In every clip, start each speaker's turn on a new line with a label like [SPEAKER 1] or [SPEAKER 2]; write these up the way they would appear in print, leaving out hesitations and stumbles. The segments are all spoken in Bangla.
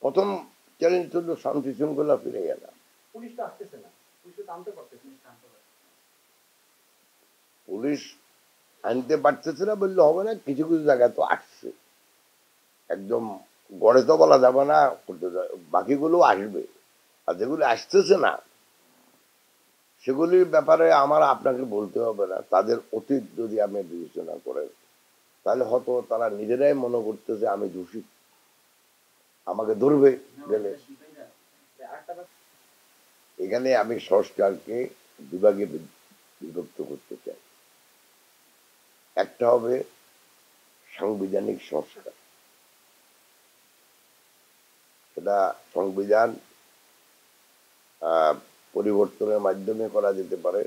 [SPEAKER 1] প্রথম চ্যালেঞ্জ হলো শান্তি শৃঙ্খলা ফিরে এলা।
[SPEAKER 2] পুলিশ তো আসতেছে না, পুলিশ তো আনতে পারতেছে না।
[SPEAKER 1] পুলিশ আনতে পারতেছে না বললে হবে না, কিছু কিছু জায়গায় তো আসছে, একদম গড়ে তো বলা যাবে না, বাকিগুলো আসবে। আর যেগুলো আসতেছে না সেগুলির ব্যাপারে আমার আপনাকে বলতে হবে না, তাদের অতীত যদি আমি বিবেচনা করে তাহলে হয়তো তারা নিজেরাই মনে করতেছে আমি দোষী, আমাকে ধরবে গেলে। এখানে আমি সংস্কারকে বিভাগে বিভক্ত করতে চাই। একটা হবে সাংবিধানিক সংস্কার, সেটা সংবিধান পরিবর্তনের মাধ্যমে করা যেতে পারে।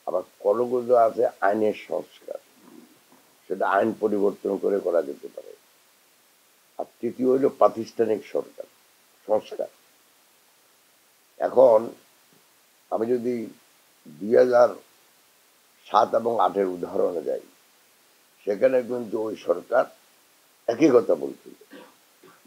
[SPEAKER 1] আবার কতগুলো আছে আইনের সংস্কার, সেটা আইন পরিবর্তন করে করা যেতে পারে। আর তৃতীয় হইল প্রাতিষ্ঠানিক সরকার সংস্কার। এখন আমি যদি 2007 এবং 2008 উদাহরণে যাই, সেখানে কিন্তু ওই সরকার একই কথা বলছিল,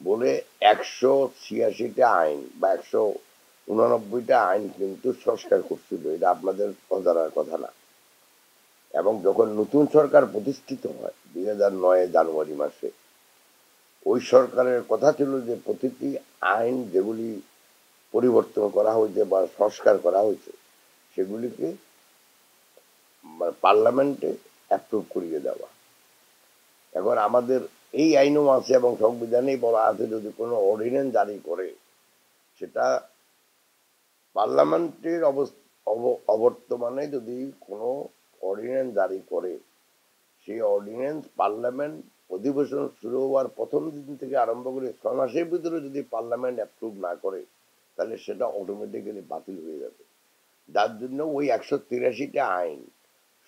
[SPEAKER 1] বলে 186টা আইন বা 189টা আইন কিন্তু সংস্কার করছিল, এটা আপনাদের অজানার কথা না। এবং যখন নতুন সরকার প্রতিষ্ঠিত হয় 2009 জানুয়ারি মাসে, ওই সরকারের কথা ছিল যে প্রতিটি আইন যেগুলি পরিবর্তন করা হয়েছে বা সংস্কার করা হয়েছে সেগুলিকে পার্লামেন্টে অ্যাপ্রুভ করিয়ে দেওয়া। এখন আমাদের এই আইনও আছে এবং সংবিধানেই বলা আছে যদি কোনো অর্ডিন্যান্স জারি করে সেটা পার্লামেন্টের অবর্তমানে যদি কোনো অর্ডিন্যান্স জারি করে, সেই অর্ডিন্যান্স পার্লামেন্ট অধিবেশন শুরু হওয়ার প্রথম দিন থেকে আরম্ভ করে 6 মাসের ভিতরে যদি পার্লামেন্ট অ্যাপ্রুভ না করে তাহলে সেটা অটোমেটিক্যালি বাতিল হয়ে যাবে। যার জন্য ওই 183টা আইন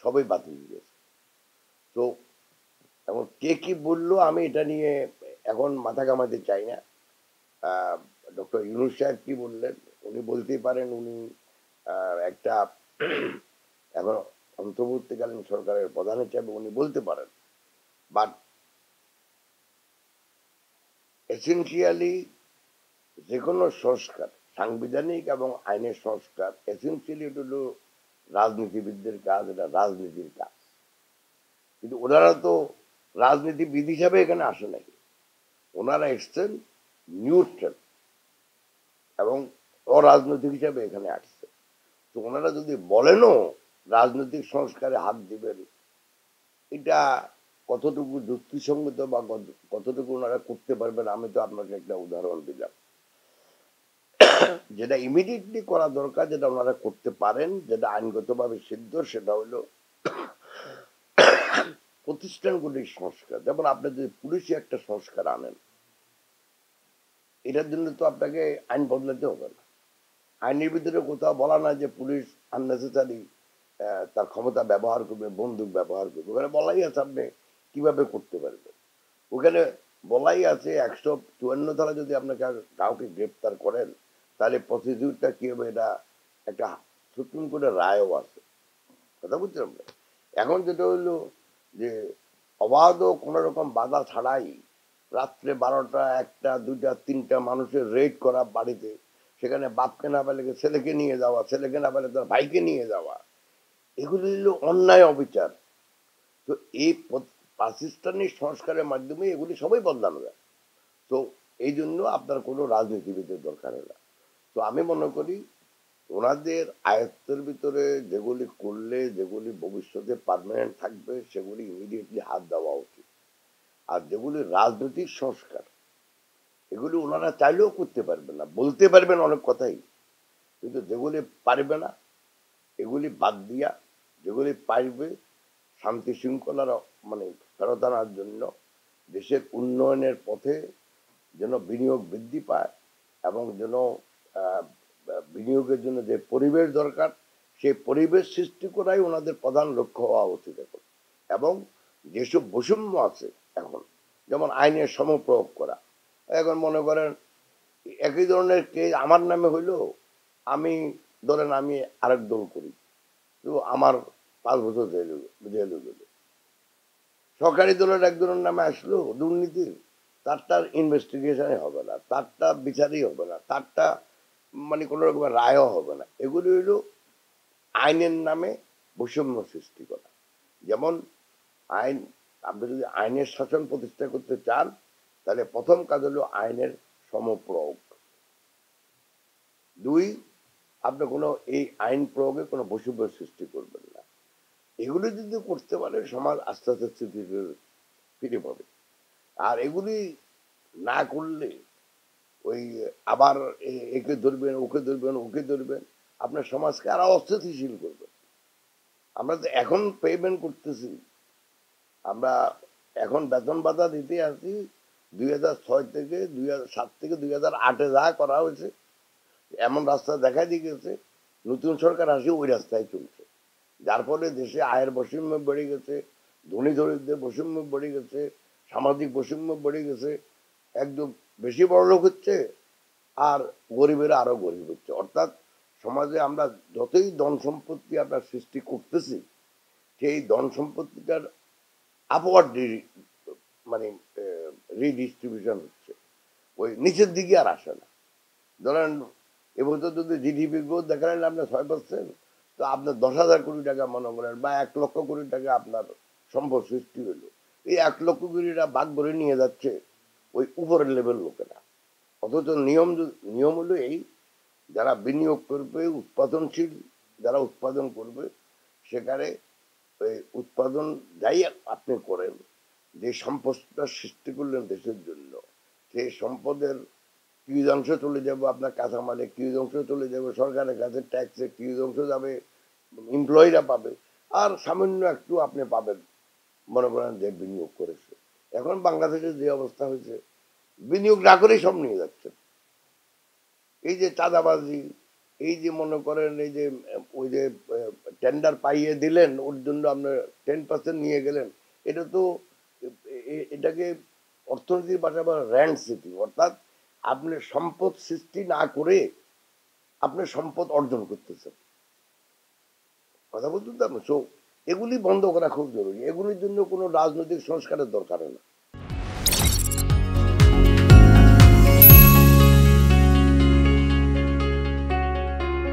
[SPEAKER 1] সবই বাতিল হয়ে গেছে। তো এখন কে কি বললো আমি এটা নিয়ে এখন মাথা ঘামাতে চাই না। ডক্টর ইউনূস সাহেব কি বললেন, উনি বলতেই পারেন, উনি একটা এখন অন্তর্বর্তীকালীন সরকারের প্রধান হিসাবে উনি বলতে পারেন। বাট এসেন্সিয়ালি যে কোনো সংস্কার, সাংবিধানিক এবং আইনের সংস্কার, এসেন্সিয়ালি এটা হলো রাজনীতিবিদদের কাজ, এটা রাজনীতির কাজ। কিন্তু ওনারা তো রাজনীতিবিদ হিসাবে এখানে আসে নাকি, ওনারা এসছেন নিউট্রাল এবং অরাজনৈতিক হিসাবে এখানে আসছে। তো ওনারা যদি বলেনও রাজনৈতিক সংস্কারে হাত দিবেন, এটা কতটুকু যুক্তিসঙ্গত বা কতটুকু ওনারা করতে পারবেন, আমি তো আপনাকে একটা উদাহরণ দিলাম। যেটা ইমিডিয়েটলি করা দরকার, যেটা ওনারা করতে পারেন, যেটা আইনগতভাবে সিদ্ধ, সেটা হলো প্রতিষ্ঠানগুলির সংস্কার। যেমন আপনি যদি পুলিশে একটা সংস্কার আনেন, এটার জন্য তো আপনাকে আইন বদলাতে হবে না। আইনের ভিতরে কোথাও বলা না যে পুলিশ আননেসেসারি তার ক্ষমতা ব্যবহার করবে, বন্দুক ব্যবহার করবে, ওখানে বলাই আছে আপনি কিভাবে করতে পারবেন। ওখানে বলাই আছে 154 ধারা যদি আপনাকে কাউকে গ্রেপ্তার করেন তাহলে প্রসিডিউরটা কি হবে, এটা একটা সুপ্রিম কোর্টের রায়ও আছে। কথা বুঝছেন আমরা? এখন যেটা হইলো যে অবাধ কোন রকম বাধা ছাড়াই রাত্রে 12টা 1টা 2টা 3টা মানুষের রেড করা বাড়িতে, সেখানে বাপকে না পেলে ছেলেকে নিয়ে যাওয়া, ছেলেকে না পেলে তার ভাইকে নিয়ে যাওয়া, এগুলি হলো অন্যায় অবিচার। তো এই প্রাতিষ্ঠানিক সংস্কারের মাধ্যমে এগুলি সবাই বদলানো যায়। তো এই জন্য আপনার কোনো রাজনীতিবিদের দরকার হয় না। তো আমি মনে করি ওনাদের আয়ত্তের ভিতরে যেগুলি করলে যেগুলি ভবিষ্যতে পার্মানেন্ট থাকবে সেগুলি ইমিডিয়েটলি হাত দেওয়া উচিত। আর যেগুলি রাজনৈতিক সংস্কার, এগুলি ওনারা চাইলেও করতে পারবেন না, বলতে পারবেন অনেক কথাই, কিন্তু যেগুলি পারবে না এগুলি বাদ দিয়া যেগুলি পারবে শান্তি শৃঙ্খলার মানে ফেরত আনার জন্য, দেশের উন্নয়নের পথে যেন বিনিয়োগ বৃদ্ধি পায় এবং যেন বিনিয়োগের জন্য যে পরিবেশ দরকার সেই পরিবেশ সৃষ্টি করাই ওনাদের প্রধান লক্ষ্য হওয়া উচিত এখন। এবং যেসব বৈষম্য আছে এখন, যেমন আইনের সমপ্রয়োগ করা, এখন মনে করেন একই ধরনের কেস আমার নামে হইলো, আমি ধরেন আমি আরেক দল করি, তো আমার 5 বছর জেল হয়ে গেল। সরকারি দলের একজনের নামে আসলো দুর্নীতির, তারটার ইনভেস্টিগেশনই হবে না, তারটা বিচারই হবে না, তারটা মানে কোনো রকমের রায়ও হবে না। এগুলি হইল আইনের নামে বৈষম্য সৃষ্টি করা। যেমন আইন, আপনি যদি আইনের শাসন প্রতিষ্ঠা করতে চান, তাহলে প্রথম কাজ হলো আইনের সমপ্রয়োগ। দুই, আপনি কোনো এই আইন প্রয়োগে কোনো বৈষম্য সৃষ্টি করবেন না। এগুলি যদি করতে পারে, সমাজ আস্তে আস্তে স্থিতিতে ফিরে পাবে। আর এগুলি না করলে ওই আবার একে ধরবেন, ওকে ধরবেন, ওকে ধরবেন, আপনার সমাজকে আরো অস্থিতিশীল করবেন। আমরা তো এখন পেমেন্ট করতেছি, আমরা এখন বেতন ভাতা দিতে আছি 2006 থেকে 2007 থেকে 2008-এ যা করা হয়েছে, এমন রাস্তা দেখা দিয়ে গেছে, নতুন সরকার আসে ওই রাস্তায় চলছে। যার ফলে দেশে আয়ের বৈষম্য বেড়ে গেছে, ধনী দরিদ্রের বৈষম্য বেড়ে গেছে, সামাজিক বৈষম্য বেড়ে গেছে, একদম বেশি বড় লোক হচ্ছে আর গরিবেরা আরো গরিব হচ্ছে। অর্থাৎ সমাজে আমরা যতই ধন সম্পত্তি আপনার সৃষ্টি করতেছি, সেই ধন সম্পত্তিটার আপওয়ার্ড মানে রিডিস্ট্রিবিউশন হচ্ছে, ওই নিচের দিকে আর আসে না। ধরেন এবছর যদি জিডিপি গ্রোথ দেখালেন আপনার 6%, তো আপনার 10,000 কোটি টাকা মনে করেন বা 1,00,000 কোটি টাকা আপনার সম্পদ সৃষ্টি হইলো, এই 1,00,000 কোটি টাকা ভাগ করে নিয়ে যাচ্ছে ওই উপরের লেভেল লোকেরা। অথচ নিয়ম হলো এই, যারা বিনিয়োগ করবে, উৎপাদনশীল যারা উৎপাদন করবে, সেখানে ওই উৎপাদন যাই আপনি করেন, যে সম্পদটা সৃষ্টি করলেন দেশের জন্য, সেই সম্পদের কিউজ অংশ চলে যাবে আপনার কাঁচামালে, কিউজ অংশ চলে যাবে সরকারের কাছে ট্যাক্সে, কিউজ অংশ যাবে এমপ্লয়িরা পাবে, আর সামান্য একটু আপনি পাবেন মনে করেন যে বিনিয়োগ করেছে। এখন বাংলাদেশের যে অবস্থা হয়েছে, বিনিয়োগ না করেই সব নিয়ে যাচ্ছে। এই যে চাঁদাবাজি, এই যে মনে করেন এই যে ওই যে টেন্ডার পাইয়ে দিলেন, ওর জন্য আপনার 10% নিয়ে গেলেন, এটা তো এটাকে অর্থনীতির ভাষায় বলে র্যান্ড সিটি। অর্থাৎ আপনি সম্পদ সৃষ্টি না করে আপনি সম্পদ অর্জন করতেছেন। কথা বলতে তো, এগুলি বন্ধ করা খুব জরুরি। এগুলির জন্য কোনো রাজনৈতিক সংস্কারের দরকার হয় না।